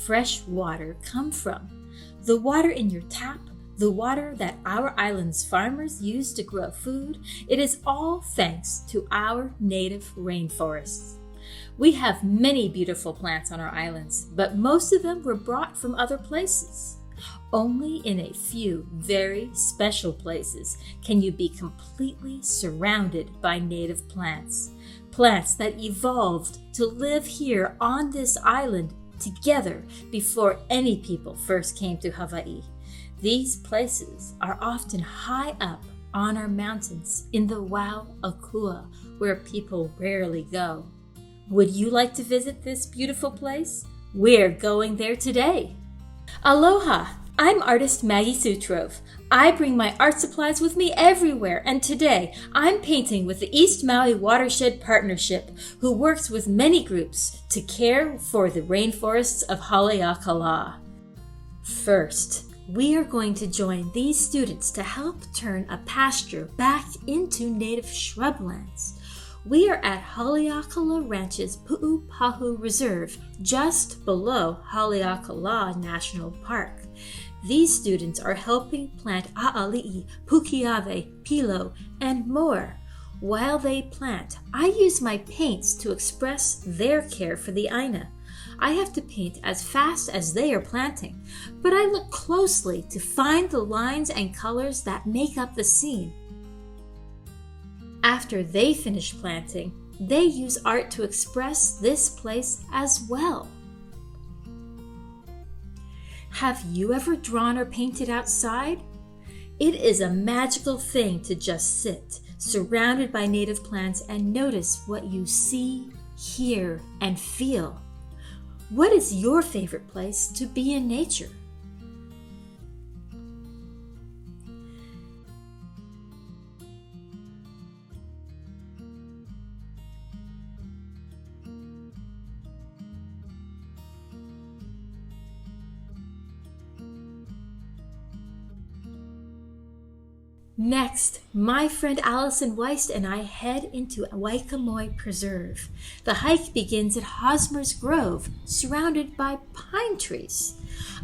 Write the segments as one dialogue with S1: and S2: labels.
S1: fresh water come from? The water in your tap, the water that our island's farmers use to grow food, it is all thanks to our native rainforests. We have many beautiful plants on our islands, but most of them were brought from other places. Only in a few very special places can you be completely surrounded by native plants. Plants that evolved to live here on this island together before any people first came to Hawaii. These places are often high up on our mountains in the Waikamoi, where people rarely go. Would you like to visit this beautiful place? We're going there today. Aloha! I'm artist Maggie Sutrov. I bring my art supplies with me everywhere, and today I'm painting with the East Maui Watershed Partnership, who works with many groups to care for the rainforests of Haleakala. First, we are going to join these students to help turn a pasture back into native shrublands. We are at Haleakala Ranch's Pu'u Pahu Reserve, just below Haleakala National Park. These students are helping plant a'ali'i, pukiave, pilo, and more. While they plant, I use my paints to express their care for the ʻāina. I have to paint as fast as they are planting, but I look closely to find the lines and colors that make up the scene. After they finish planting, they use art to express this place as well. Have you ever drawn or painted outside? It is a magical thing to just sit, surrounded by native plants, and notice what you see, hear, and feel. What is your favorite place to be in nature? Next, my friend Allison Weist and I head into Waikamoi Preserve. The hike begins at Hosmer's Grove, surrounded by pine trees.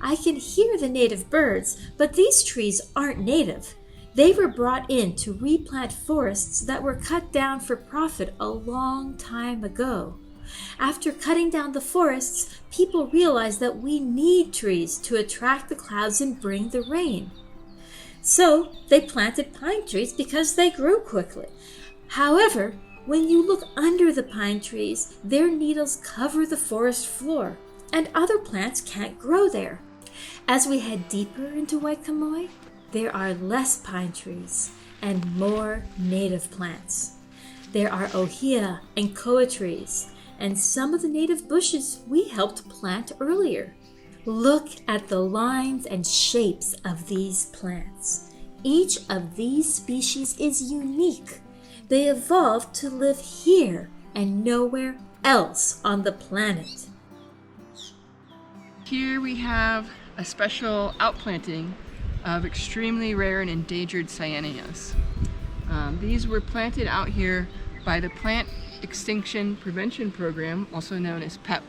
S1: I can hear the native birds, but these trees aren't native. They were brought in to replant forests that were cut down for profit a long time ago. After cutting down the forests, people realized that we need trees to attract the clouds and bring the rain. So they planted pine trees because they grew quickly. However, when you look under the pine trees, their needles cover the forest floor, and other plants can't grow there. As we head deeper into Waikamoi, there are less pine trees and more native plants. There are ohia and koa trees, and some of the native bushes we helped plant earlier. Look at the lines and shapes of these plants. Each of these species is unique. They evolved to live here and nowhere else on the planet.
S2: Here we have a special outplanting of extremely rare and endangered cyanneas. These were planted out here by the Plant Extinction Prevention Program, also known as PEP.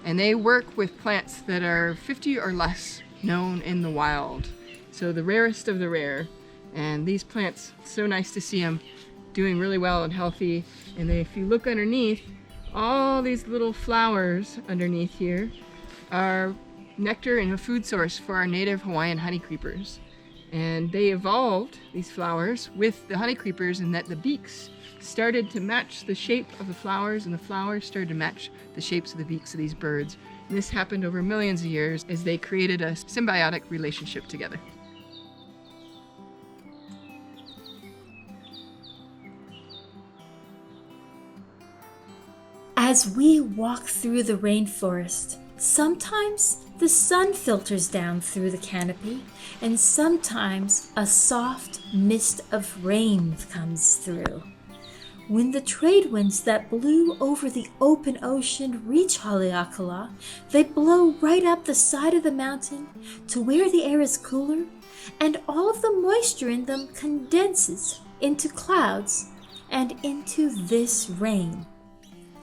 S2: And they work with plants that are 50 or less known in the wild. So the rarest of the rare. And these plants, so nice to see them doing really well and healthy. And if you look underneath, all these little flowers underneath here are nectar and a food source for our native Hawaiian honeycreepers. And they evolved, these flowers, with the honeycreepers in that the beaks started to match the shape of the flowers, and the flowers started to match the shapes of the beaks of these birds. And this happened over millions of years as they created a symbiotic relationship together.
S1: As we walk through the rainforest, sometimes the sun filters down through the canopy, and sometimes a soft mist of rain comes through. When the trade winds that blew over the open ocean reach Haleakala, they blow right up the side of the mountain to where the air is cooler, and all of the moisture in them condenses into clouds and into this rain.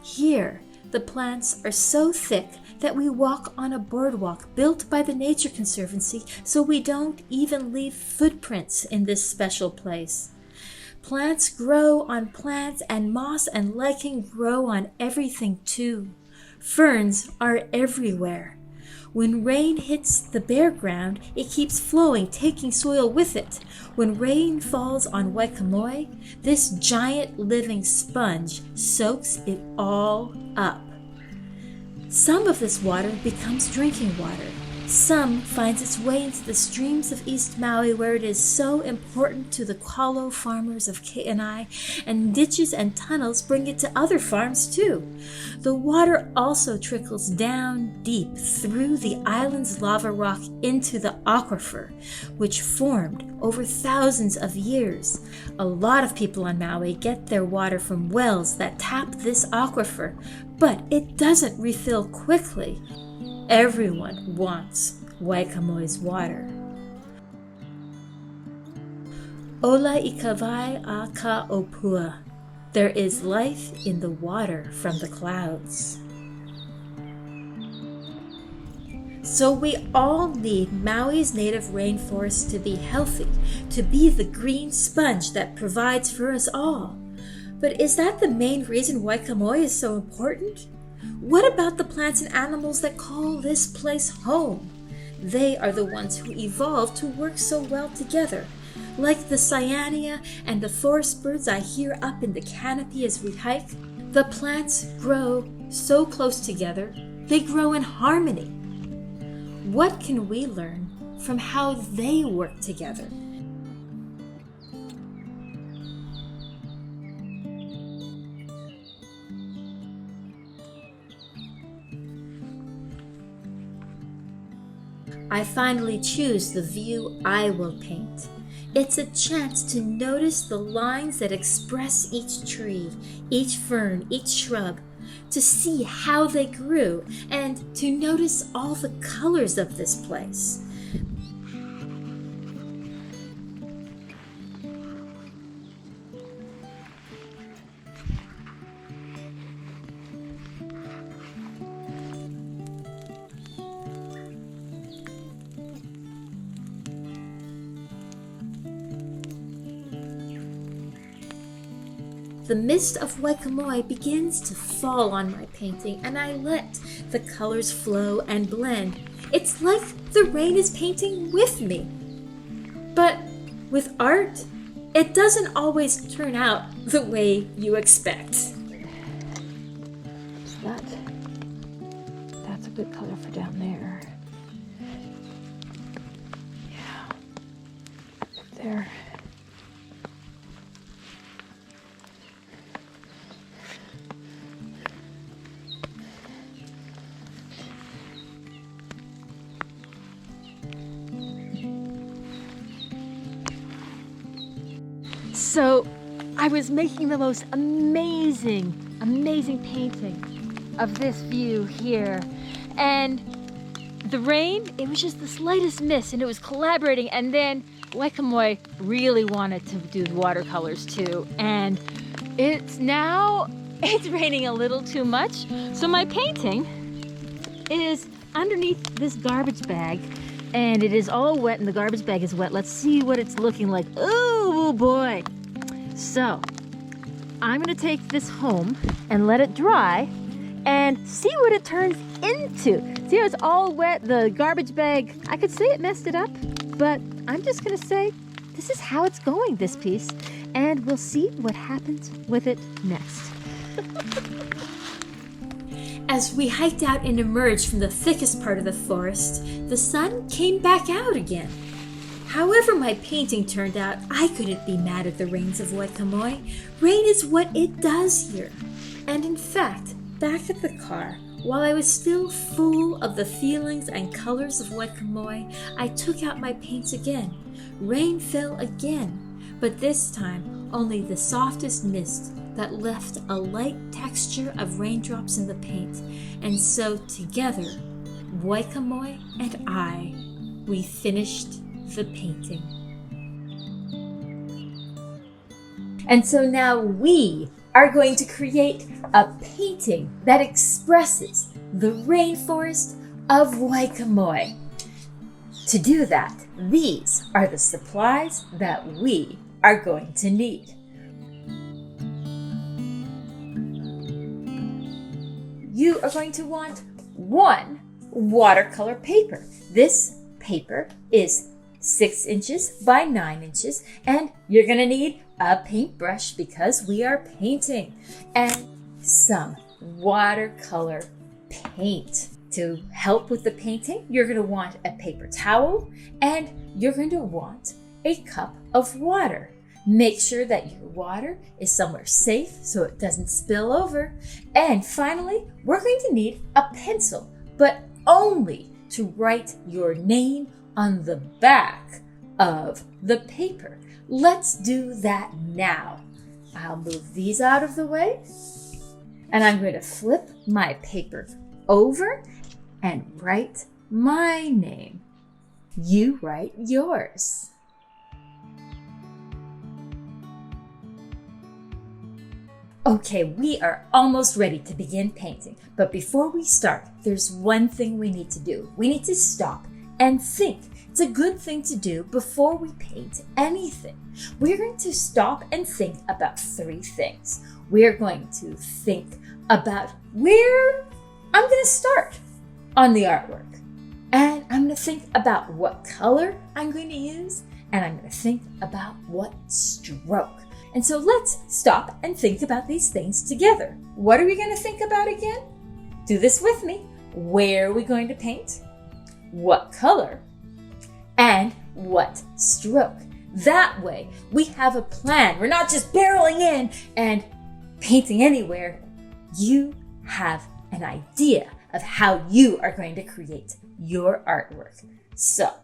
S1: Here, the plants are so thick that we walk on a boardwalk built by the Nature Conservancy so we don't even leave footprints in this special place. Plants grow on plants, and moss and lichen grow on everything too. Ferns are everywhere. When rain hits the bare ground, it keeps flowing, taking soil with it. When rain falls on Waikamoi, this giant living sponge soaks it all up. Some of this water becomes drinking water. Some finds its way into the streams of East Maui, where it is so important to the kalo farmers of Ke'anai, and ditches and tunnels bring it to other farms too. The water also trickles down deep through the island's lava rock into the aquifer, which formed over thousands of years. A lot of people on Maui get their water from wells that tap this aquifer, but it doesn't refill quickly. Everyone wants Waikamoi's water. Ola I ka wai a ka opua. There is life in the water from the clouds. So we all need Maui's native rainforest to be healthy, to be the green sponge that provides for us all. But is that the main reason Waikamoi is so important? What about the plants and animals that call this place home? They are the ones who evolved to work so well together, like the cyanea and the forest birds I hear up in the canopy as we hike. The plants grow so close together, they grow in harmony. What can we learn from how they work together? I finally choose the view I will paint. It's a chance to notice the lines that express each tree, each fern, each shrub, to see how they grew, and to notice all the colors of this place. The mist of Waikamoi begins to fall on my painting, and I let the colors flow and blend. It's like the rain is painting with me. But with art, it doesn't always turn out the way you expect.
S3: That's a good color for down there. Yeah. There. So I was making the most amazing painting of this view here. And the rain, it was just the slightest mist, and it was collaborating. And then Waikamoi really wanted to do watercolors too. And it's raining a little too much. So my painting is underneath this garbage bag, and it is all wet, and the garbage bag is wet. Let's see what it's looking like. Oh boy. So I'm gonna take this home and let it dry and see what it turns into. See how it's all wet, the garbage bag, I could say it messed it up, but I'm just gonna say this is how it's going, this piece, and we'll see what happens with it next.
S1: As we hiked out and emerged from the thickest part of the forest, the sun came back out again. However my painting turned out, I couldn't be mad at the rains of Waikamoi. Rain is what it does here. And in fact, back at the car, while I was still full of the feelings and colors of Waikamoi, I took out my paints again. Rain fell again, but this time only the softest mist that left a light texture of raindrops in the paint. And so together, Waikamoi and I, we finished the painting. And so now we are going to create a painting that expresses the rainforest of Waikamoi. To do that, these are the supplies that we are going to need. You are going to want 1 watercolor paper. This paper is 6 inches by 9 inches, and you're gonna need a paintbrush because we are painting, and some watercolor paint. To help with the painting, you're gonna want a paper towel, and you're going to want a cup of water. Make sure that your water is somewhere safe so it doesn't spill over. And finally, we're going to need a pencil, but only to write your name on the back of the paper. Let's do that now. I'll move these out of the way, and I'm going to flip my paper over and write my name. You write yours. Okay, we are almost ready to begin painting, but before we start, there's one thing we need to do. We need to stop and think. It's a good thing to do before we paint anything. We're going to stop and think about 3 things. We're going to think about where I'm going to start on the artwork, and I'm going to think about what color I'm going to use, and I'm going to think about what stroke. And so let's stop and think about these things together. What are we going to think about again? Do this with me. Where are we going to paint? What color? And what stroke? That way we have a plan. We're not just barreling in and painting anywhere. You have an idea of how you are going to create your artwork. So,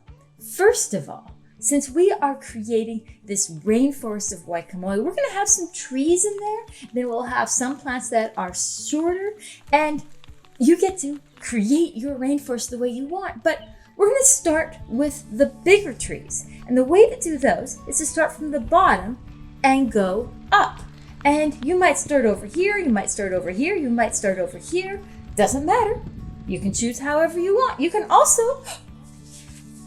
S1: first of all, since we are creating this rainforest of Waikamoi, we're going to have some trees in there. Then we'll have some plants that are shorter, and you get to create your rainforest the way you want. But we're going to start with the bigger trees. And the way to do those is to start from the bottom and go up. And you might start over here, you might start over here, you might start over here. Doesn't matter. You can choose however you want. You can also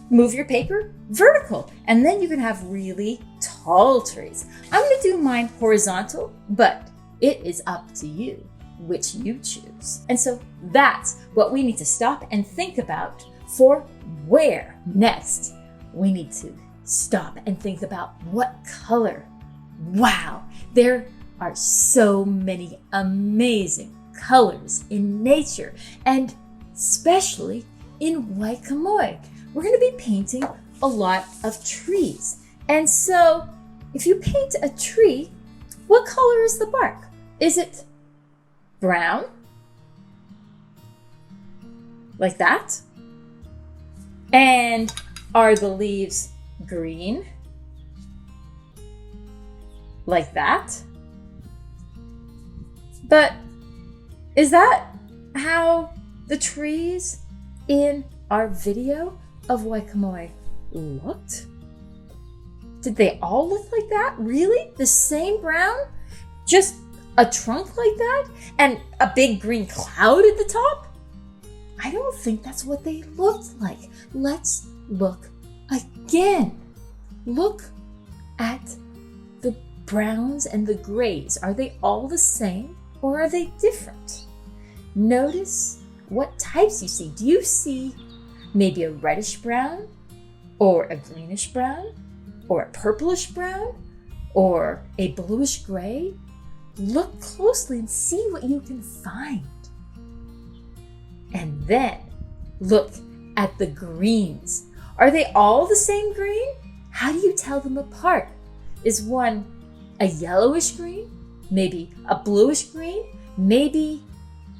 S1: move your paper vertical, and then you can have really tall trees. I'm going to do mine horizontal, but it is up to you which you choose. And so that's what we need to stop and think about for where. Next, we need to stop and think about what color. Wow, there are so many amazing colors in nature, and especially in Waikamoi. We're going to be painting a lot of trees. And so if you paint a tree, what color is the bark? Is it brown? Like that? And are the leaves green? Like that? But is that how the trees in our video of Waikamoi looked? Did they all look like that? Really? The same brown? Just a trunk like that? And a big green cloud at the top? I don't think that's what they looked like. Let's look again. Look at the browns and the grays. Are they all the same or are they different? Notice what types you see. Do you see maybe a reddish brown, or a greenish brown, or a purplish brown, or a bluish gray? Look closely and see what you can find. And then look at the greens. Are they all the same green? How do you tell them apart? Is one a yellowish green? Maybe a bluish green? Maybe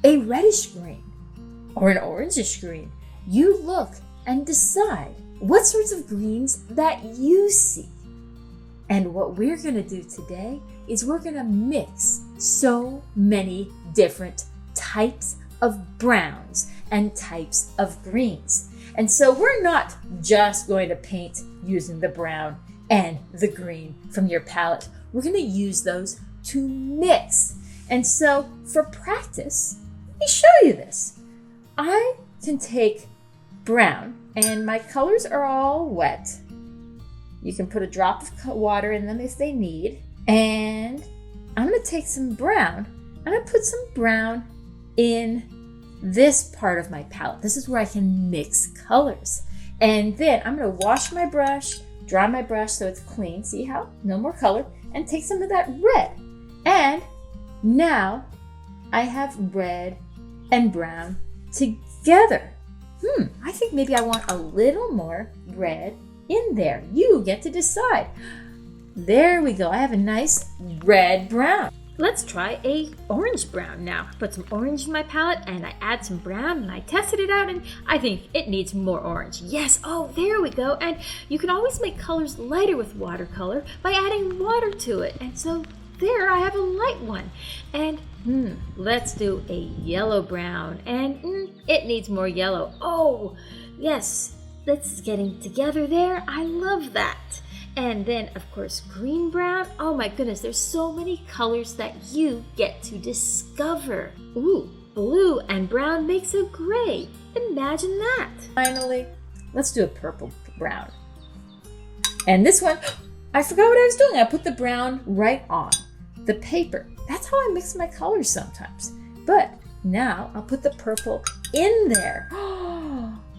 S1: a reddish green? Or an orangish green? You look and decide what sorts of greens that you see. And what we're going to do today is we're going to mix so many different types of browns and types of greens. And so we're not just going to paint using the brown and the green from your palette. We're going to use those to mix. And so for practice, let me show you this. I can take brown, and my colors are all wet. You can put a drop of water in them if they need. And I'm going to take some brown. I'm going to put some brown in this part of my palette. This is where I can mix colors. And then I'm going to wash my brush, dry my brush so it's clean. See how? No more color. And take some of that red. And now I have red and brown together. I think maybe I want a little more red in there. You get to decide. There we go. I have a nice red brown.
S3: Let's try a orange brown now. Put some orange in my palette and I add some brown and I tested it out and I think it needs more orange. Yes, oh, there we go. And you can always make colors lighter with watercolor by adding water to it. And so there I have a light one. And let's do a yellow brown. And it needs more yellow. Oh, yes, that's getting together there. I love that. And then, of course, green brown. Oh my goodness, there's so many colors that you get to discover. Ooh, blue and brown makes a gray. Imagine that.
S1: Finally, let's do a purple brown. And this one, I forgot what I was doing. I put the brown right on the paper. That's how I mix my colors sometimes. But now I'll put the purple in there.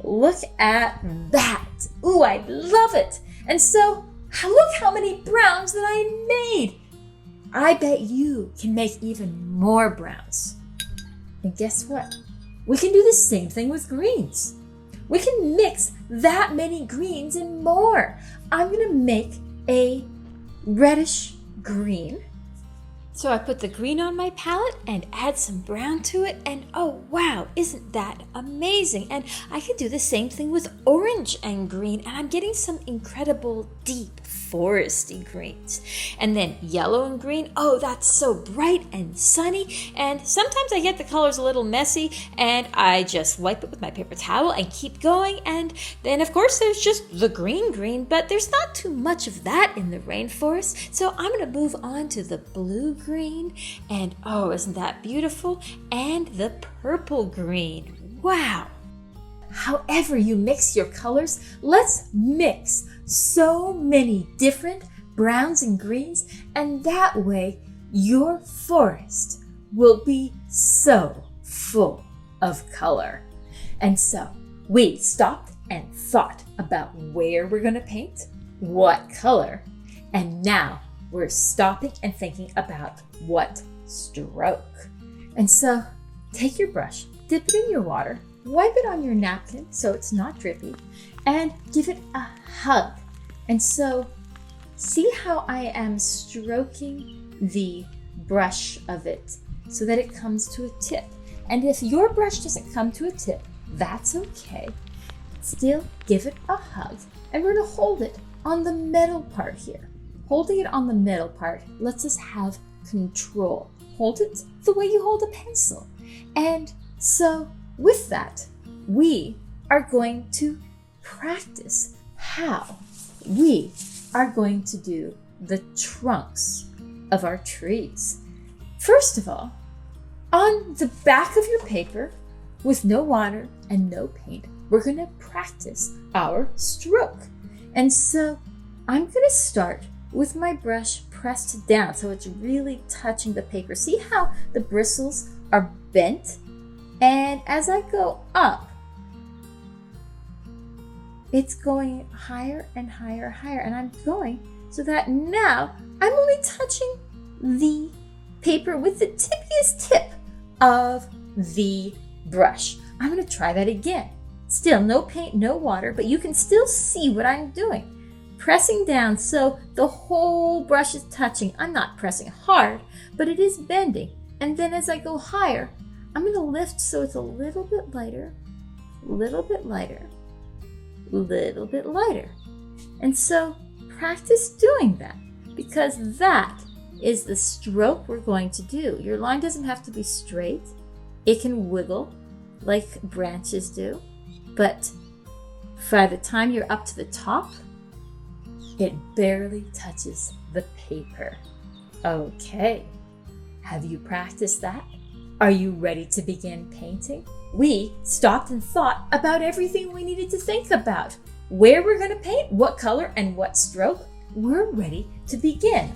S1: Look at that. Ooh, I love it. And so, look how many browns that I made. I bet you can make even more browns. And guess what? We can do the same thing with greens. We can mix that many greens and more. I'm gonna make a reddish green. So I put the green on my palette and add some brown to it, and oh wow, isn't that amazing? And I can do the same thing with orange and green, and I'm getting some incredible deep foresty greens. And then yellow and green, oh, that's so bright and sunny. And sometimes I get the colors a little messy and I just wipe it with my paper towel and keep going. And then of course there's just the green, but there's not too much of that in the rainforest. So I'm gonna move on to the blue green, and oh, isn't that beautiful? And the purple green, wow. However you mix your colors, let's mix so many different browns and greens, and that way your forest will be so full of color. And so we stopped and thought about where we're going to paint, what color, and now we're stopping and thinking about what stroke. And so take your brush, dip it in your water, wipe it on your napkin so it's not drippy, and give it a hug. And so see how I am stroking the brush of it so that it comes to a tip. And if your brush doesn't come to a tip, that's okay. Still give it a hug, and we're gonna hold it on the middle part here. Holding it on the middle part lets us have control. Hold it the way you hold a pencil. And so with that, we are going to practice how we are going to do the trunks of our trees. First of all, on the back of your paper, with no water and no paint, we're going to practice our stroke. And so I'm going to start with my brush pressed down so it's really touching the paper. See how the bristles are bent? And as I go up, it's going higher and higher, higher. And I'm going so that now I'm only touching the paper with the tippiest tip of the brush. I'm going to try that again. Still no paint, no water, but you can still see what I'm doing. Pressing down so the whole brush is touching. I'm not pressing hard, but it is bending. And then as I go higher, I'm going to lift so it's a little bit lighter, a little bit lighter, a little bit lighter. And so practice doing that, because that is the stroke we're going to do. Your line doesn't have to be straight. It can wiggle like branches do, but by the time you're up to the top, it barely touches the paper. Okay, have you practiced that? Are you ready to begin painting? We stopped and thought about everything we needed to think about. Where we're going to paint, what color, and what stroke. We're ready to begin.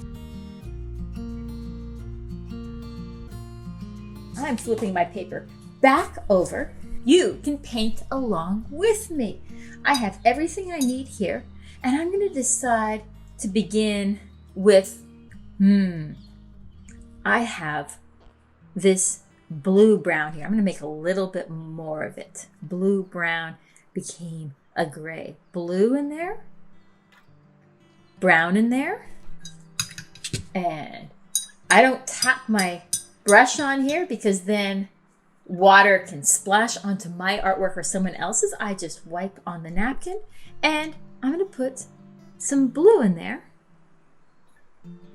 S1: I'm flipping my paper back over. You can paint along with me. I have everything I need here, and I'm going to decide to begin with, I have this blue-brown here. I'm going to make a little bit more of it. Blue-brown became a gray. Blue in there, brown in there, and I don't tap my brush on here because then water can splash onto my artwork or someone else's. I just wipe on the napkin, and I'm going to put some blue in there.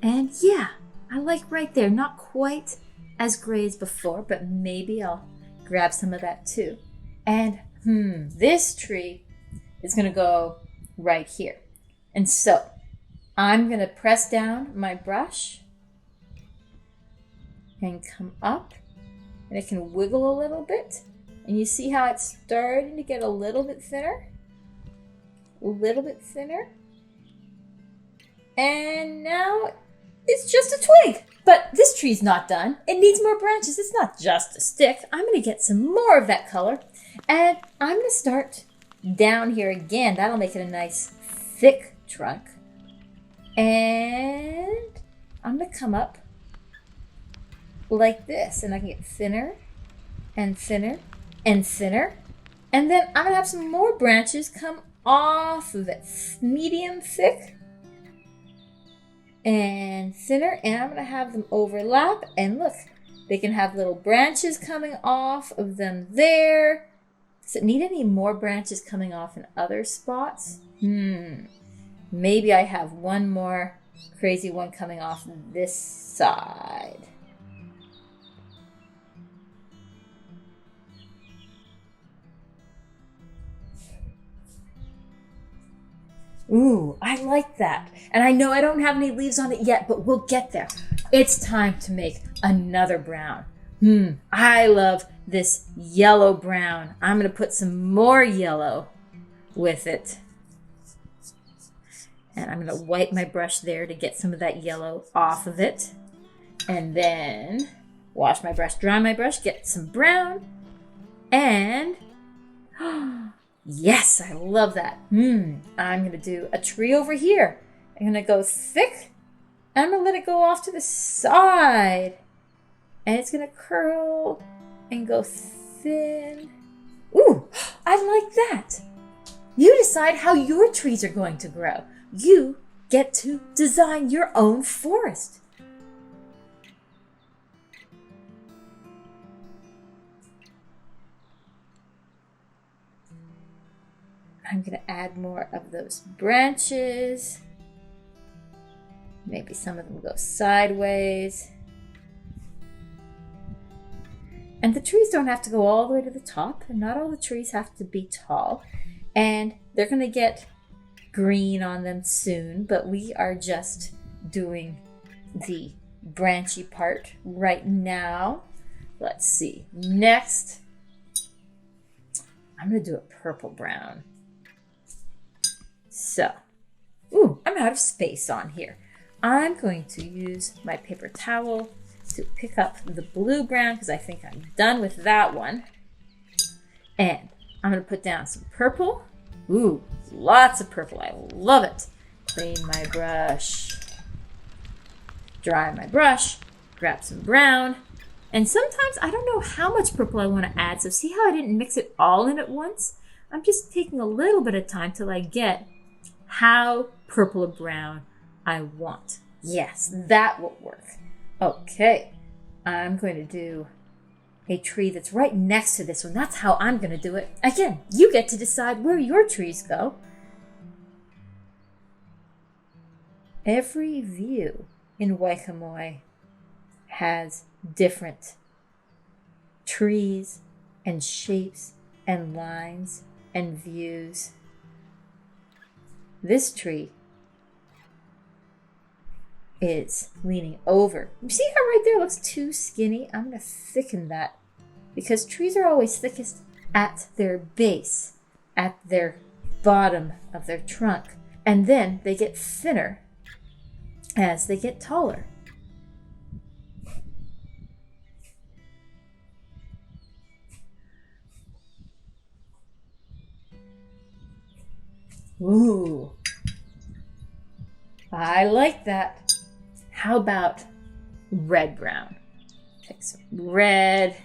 S1: And yeah, I like right there, not quite as gray as before, but maybe I'll grab some of that too. And this tree is going to go right here. And so I'm going to press down my brush and come up, and it can wiggle a little bit. And you see how it's starting to get a little bit thinner? A little bit thinner. And now it's just a twig. But this tree's not done. It needs more branches. It's not just a stick. I'm going to get some more of that color. And I'm going to start down here again. That'll make it a nice thick trunk. And I'm going to come up like this. And I can get thinner and thinner and thinner. And then I'm going to have some more branches come off of it. Medium thick and thinner, and I'm going to have them overlap, and look, they can have little branches coming off of them there. Does it need any more branches coming off in other spots? Maybe I have one more crazy one coming off this side. Ooh, I like that. And I know I don't have any leaves on it yet, but we'll get there. It's time to make another brown. I love this yellow brown. I'm going to put some more yellow with it. And I'm going to wipe my brush there to get some of that yellow off of it. And then wash my brush, dry my brush, get some brown. And yes, I love that. I'm going to do a tree over here. I'm going to go thick, and I'm going to let it go off to the side. And it's going to curl and go thin. Ooh, I like that. You decide how your trees are going to grow. You get to design your own forest. I'm going to add more of those branches. Maybe some of them go sideways. And the trees don't have to go all the way to the top, and not all the trees have to be tall. And they're going to get green on them soon, but we are just doing the branchy part right now. Let's see. Next, I'm going to do a purple brown. So, I'm out of space on here. I'm going to use my paper towel to pick up the blue-brown because I think I'm done with that one. And I'm going to put down some purple. Ooh, lots of purple. I love it. Clean my brush. Dry my brush. Grab some brown. And sometimes I don't know how much purple I want to add. So see how I didn't mix it all in at once? I'm just taking a little bit of time till I get how purple or brown I want. Yes, that will work. Okay, I'm going to do a tree that's right next to this one. That's how I'm going to do it. Again, you get to decide where your trees go. Every view in Waikamoi has different trees and shapes and lines and views. This tree is leaning over. You see how right there looks too skinny? I'm going to thicken that because trees are always thickest at their base, at their bottom of their trunk. And then they get thinner as they get taller. Ooh, I like that. How about red brown? Take some red.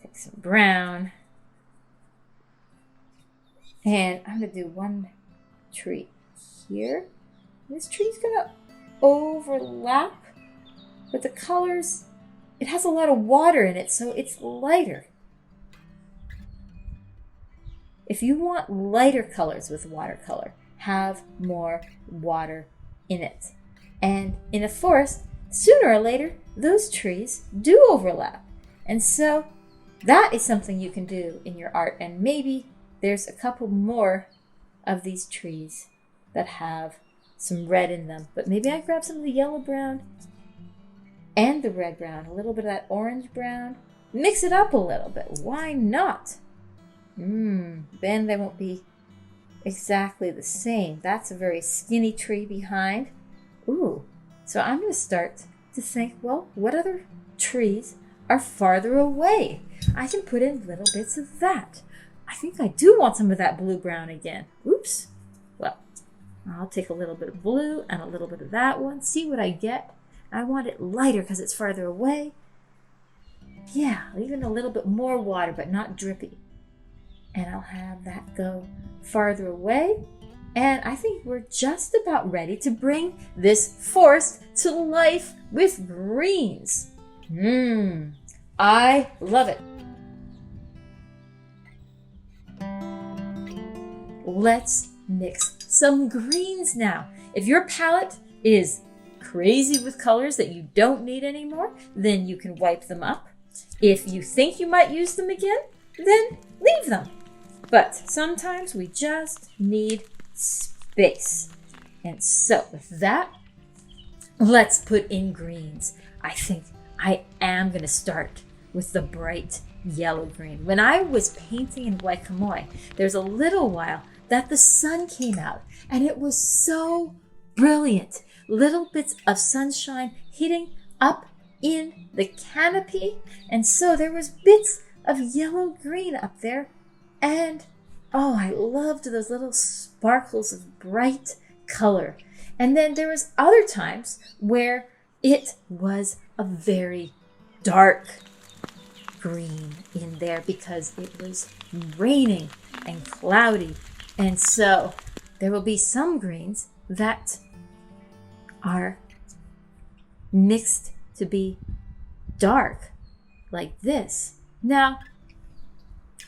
S1: Take some brown. And I'm going to do one tree here. This tree's going to overlap, but the colors, it has a lot of water in it, so it's lighter. If you want lighter colors with watercolor, have more water in it. And in a forest, sooner or later, those trees do overlap. And so that is something you can do in your art. And maybe there's a couple more of these trees that have some red in them. But maybe I grab some of the yellow brown and the red brown, a little bit of that orange brown. Mix it up a little bit. Why not? Then they won't be exactly the same. That's a very skinny tree behind. Ooh, so I'm going to start to think, well, what other trees are farther away? I can put in little bits of that. I think I do want some of that blue-brown again. Oops. Well, I'll take a little bit of blue and a little bit of that one. See what I get. I want it lighter because it's farther away. Yeah, even a little bit more water, but not drippy. And I'll have that go farther away. And I think we're just about ready to bring this forest to life with greens. I love it. Let's mix some greens now. If your palette is crazy with colors that you don't need anymore, then you can wipe them up. If you think you might use them again, then leave them. But sometimes we just need space. And so with that, let's put in greens. I think I am going to start with the bright yellow green. When I was painting in Waikamoi, there's a little while that the sun came out and it was so brilliant. Little bits of sunshine hitting up in the canopy. And so there was bits of yellow green up there. And oh, I loved those little sparkles of bright color. And then there was other times where it was a very dark green in there because it was raining and cloudy. And so there will be some greens that are mixed to be dark like this. Now,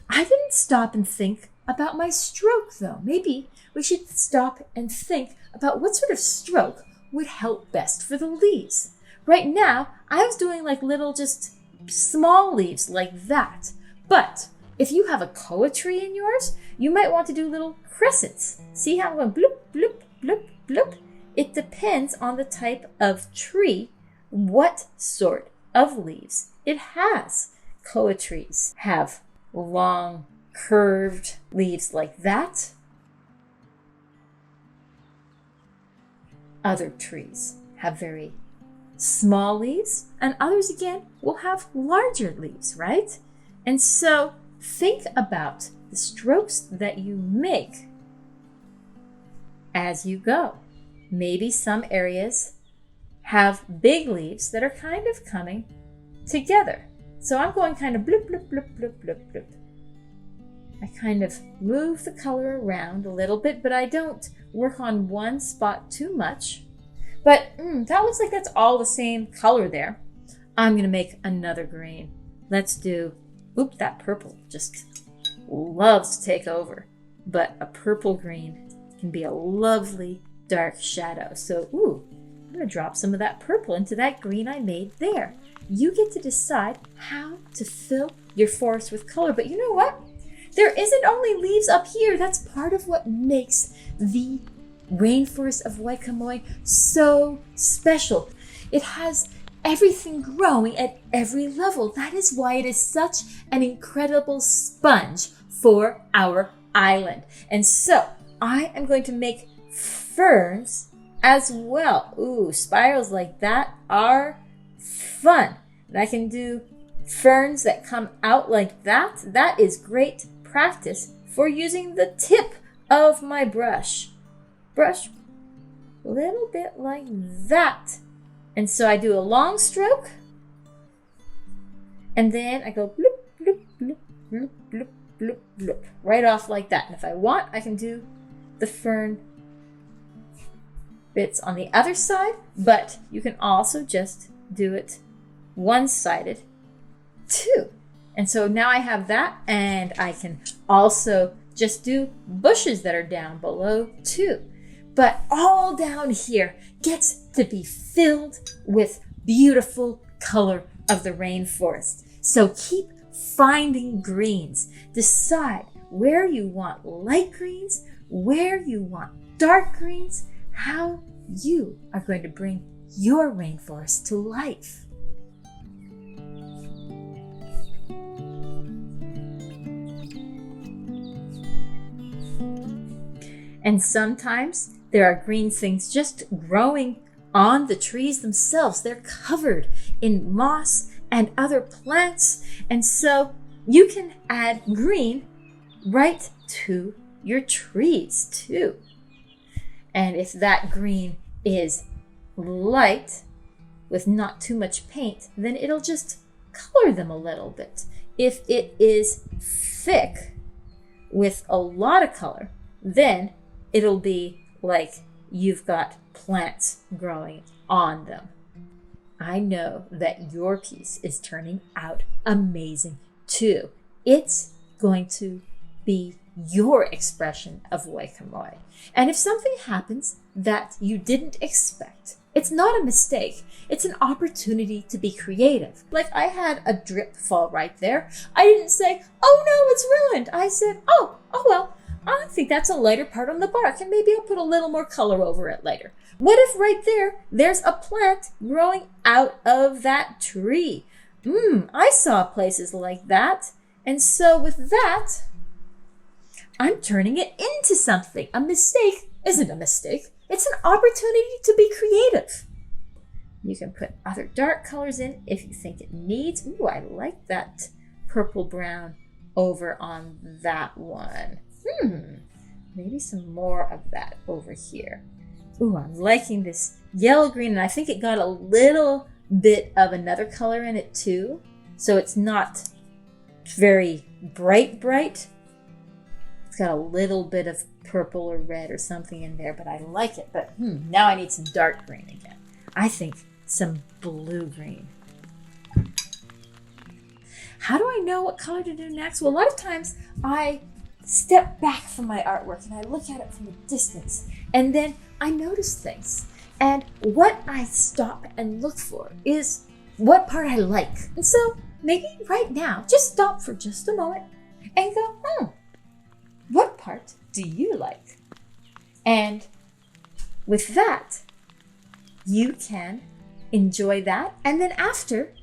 S1: I didn't stop and think about my stroke though. Maybe we should stop and think about what sort of stroke would help best for the leaves. Right now, I was doing like little just small leaves like that. But if you have a koa tree in yours, you might want to do little crescents. See how I'm going bloop, bloop, bloop, bloop? It depends on the type of tree, what sort of leaves it has. Koa trees have long, curved leaves like that. Other trees have very small leaves, and others again will have larger leaves, right? And so think about the strokes that you make as you go. Maybe some areas have big leaves that are kind of coming together. So I'm going kind of bloop, bloop, bloop, bloop, bloop, bloop. I kind of move the color around a little bit, but I don't work on one spot too much. But that looks like that's all the same color there. I'm going to make another green. Let's do, that purple just loves to take over. But a purple green can be a lovely dark shadow. So, I'm going to drop some of that purple into that green I made there. You get to decide how to fill your forest with color. But you know what? there isn't only leaves up here. That's part of what makes the rainforest of Waikamoi so special. It has everything growing at every level. That is why it is such an incredible sponge for our island. And so I am going to make ferns as well. Ooh, spirals like that are fun. And I can do ferns that come out like that. That is great practice for using the tip of my brush. Brush a little bit like that. And so I do a long stroke, and then I go bloop, bloop, bloop, bloop, bloop, bloop, bloop, right off like that. And if I want, I can do the fern bits on the other side, but you can also just do it one-sided too. And so now I have that, and I can also just do bushes that are down below too. But all down here gets to be filled with beautiful color of the rainforest. So keep finding greens. Decide where you want light greens, where you want dark greens, how you are going to bring your rainforest to life. And sometimes there are green things just growing on the trees themselves. They're covered in moss and other plants. And so you can add green right to your trees too. And if that green is light with not too much paint, then it'll just color them a little bit. If it is thick with a lot of color, then it'll be like you've got plants growing on them. I know that your piece is turning out amazing too. It's going to be your expression of Waikamoi. And if something happens that you didn't expect, it's not a mistake. It's an opportunity to be creative. Like I had a drip fall right there. I didn't say, oh no, it's ruined. I said, oh well, I think that's a lighter part on the bark, and maybe I'll put a little more color over it later. What if right there's a plant growing out of that tree? I saw places like that. And so with that, I'm turning it into something. A mistake isn't a mistake. It's an opportunity to be creative. You can put other dark colors in if you think it needs. Ooh, I like that purple brown over on that one. Maybe some more of that over here. Ooh, I'm liking this yellow green, and I think it got a little bit of another color in it too. So it's not very bright. It's got a little bit of purple or red or something in there, but I like it. But now I need some dark green again. I think some blue green. How do I know what color to do next? Well, a lot of times I step back from my artwork and I look at it from a distance, and then I notice things. And what I stop and look for is what part I like. And so maybe right now, just stop for just a moment and go, what part do you like? And with that, you can enjoy that. And then after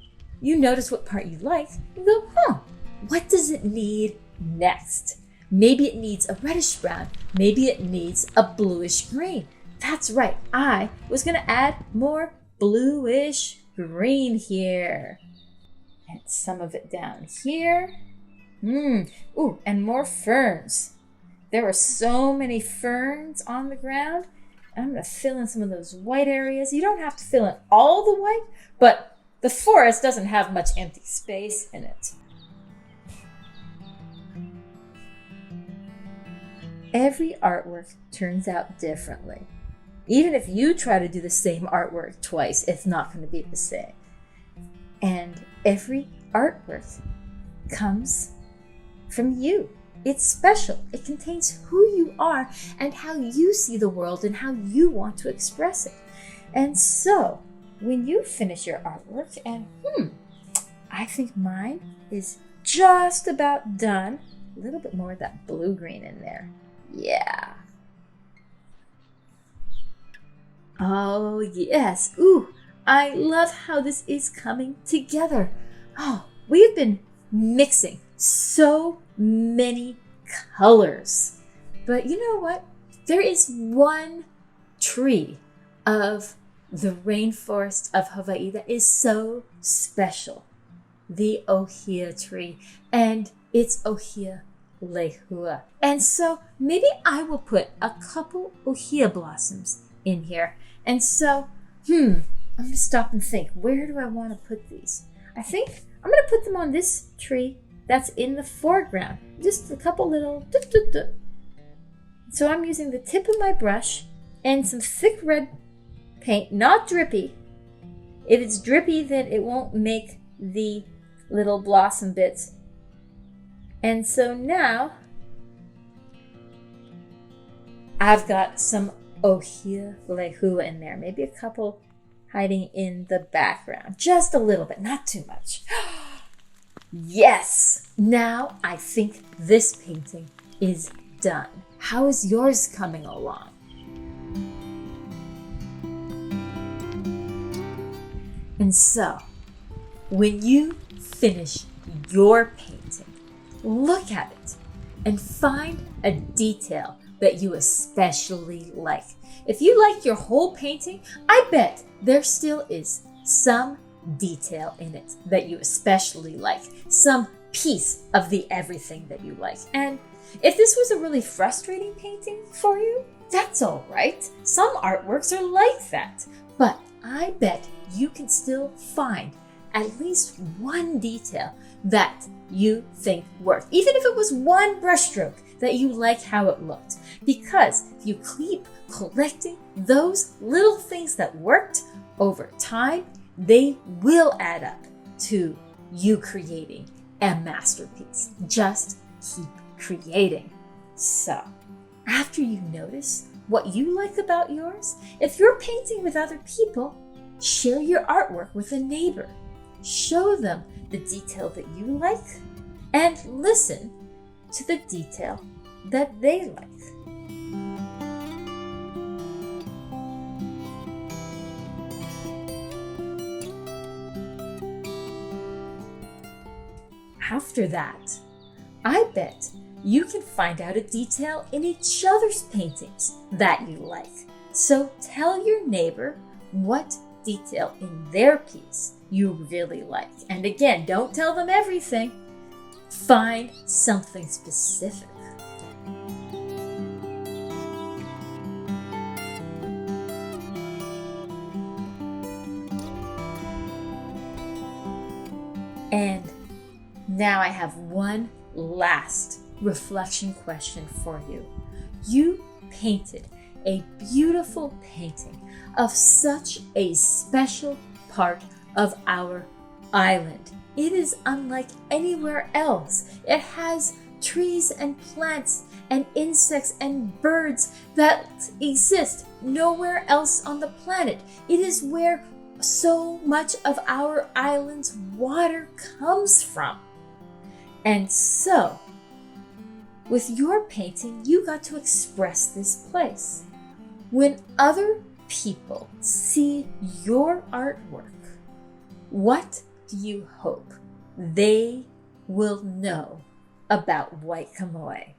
S1: you notice what part you like, you go, what does it need next? Maybe it needs a reddish brown. Maybe it needs a bluish green. That's right. I was going to add more bluish green here. And some of it down here. Ooh, and more ferns. There were so many ferns on the ground. I'm going to fill in some of those white areas. You don't have to fill in all the white, but the forest doesn't have much empty space in it. Every artwork turns out differently. Even if you try to do the same artwork twice, it's not going to be the same. And every artwork comes from you. It's special. It contains who you are and how you see the world and how you want to express it. And so, when you finish your artwork and, I think mine is just about done. a little bit more of that blue-green in there. Yeah. Oh, yes. Ooh, I love how this is coming together. Oh, we've been mixing so many colors. But you know what? There is one tree of the rainforest of Hawaii that is so special. The ohia tree. And it's ohia lehua. And so maybe I will put a couple ohia blossoms in here. And so, I'm going to stop and think. Where do I want to put these? I think I'm going to put them on this tree that's in the foreground. Just a couple little... So I'm using the tip of my brush and some thick red paint, not drippy. If it's drippy, then it won't make the little blossom bits. And so now I've got some ohia lehua in there. Maybe a couple hiding in the background. Just a little bit, not too much. Yes! Now I think this painting is done. How is yours coming along? And so, when you finish your painting, look at it and find a detail that you especially like. If you like your whole painting, I bet there still is some detail in it that you especially like, some piece of the everything that you like. And if this was a really frustrating painting for you, that's all right. Some artworks are like that, but I bet you can still find at least one detail that you think worked, even if it was one brushstroke that you like how it looked. Because if you keep collecting those little things that worked over time, they will add up to you creating a masterpiece. Just keep creating. So, after you notice what you like about yours, if you're painting with other people, share your artwork with a neighbor. Show them the detail that you like and listen to the detail that they like. After that, I bet you can find out a detail in each other's paintings that you like. So tell your neighbor what detail in their piece you really like. And again, don't tell them everything. Find something specific. And now I have one last reflection question for you. You painted a beautiful painting of such a special part of our island. It is unlike anywhere else. It has trees and plants and insects and birds that exist nowhere else on the planet. It is where so much of our island's water comes from. And so, with your painting, you got to express this place. When other people see your artwork, what do you hope they will know about Waikamoi?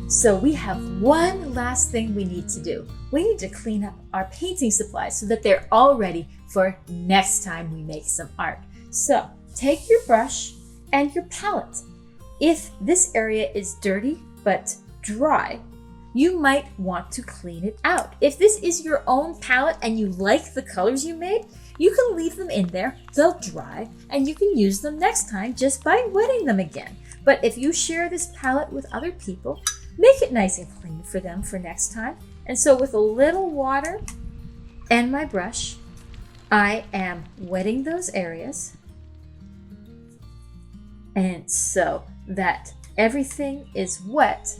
S1: So we have one last thing we need to do. We need to clean up our painting supplies so that they're all ready for next time we make some art. So take your brush and your palette. If this area is dirty but dry, you might want to clean it out. If this is your own palette and you like the colors you made, you can leave them in there, they'll dry, and you can use them next time just by wetting them again. But if you share this palette with other people, make it nice and clean for them for next time. And so with a little water and my brush, I am wetting those areas. And so that everything is wet.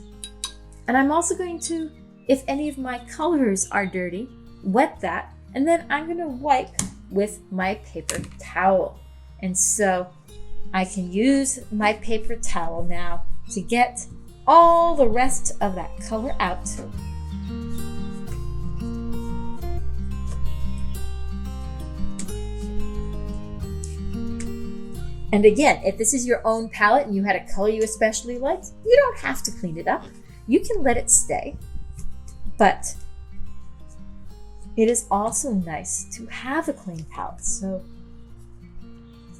S1: And I'm also going to, if any of my colors are dirty, wet that, and then I'm going to wipe with my paper towel. And so I can use my paper towel now to get all the rest of that color out. And again, if this is your own palette and you had a color you especially liked, you don't have to clean it up. You can let it stay. But it is also nice to have a clean palette. So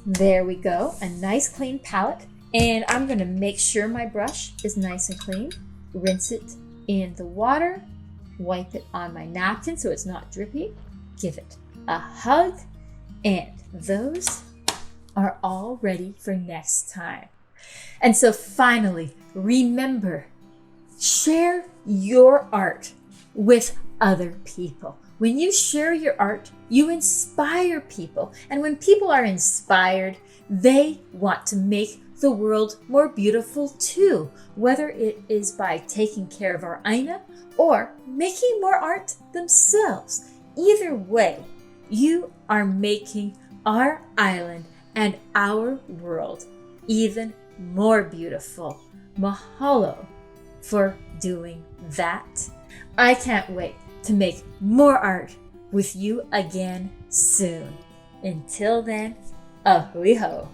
S1: there we go, a nice clean palette. And I'm gonna make sure my brush is nice and clean. Rinse it in the water, wipe it on my napkin so it's not drippy, give it a hug, and those are all ready for next time. And so finally, remember, share your art with other people. When you share your art, you inspire people. And when people are inspired, they want to make the world more beautiful too, whether it is by taking care of our ʻāina or making more art themselves. Either way, you are making our island and our world even more beautiful. Mahalo for doing that. I can't wait to make more art with you again soon. Until then, ahui ho.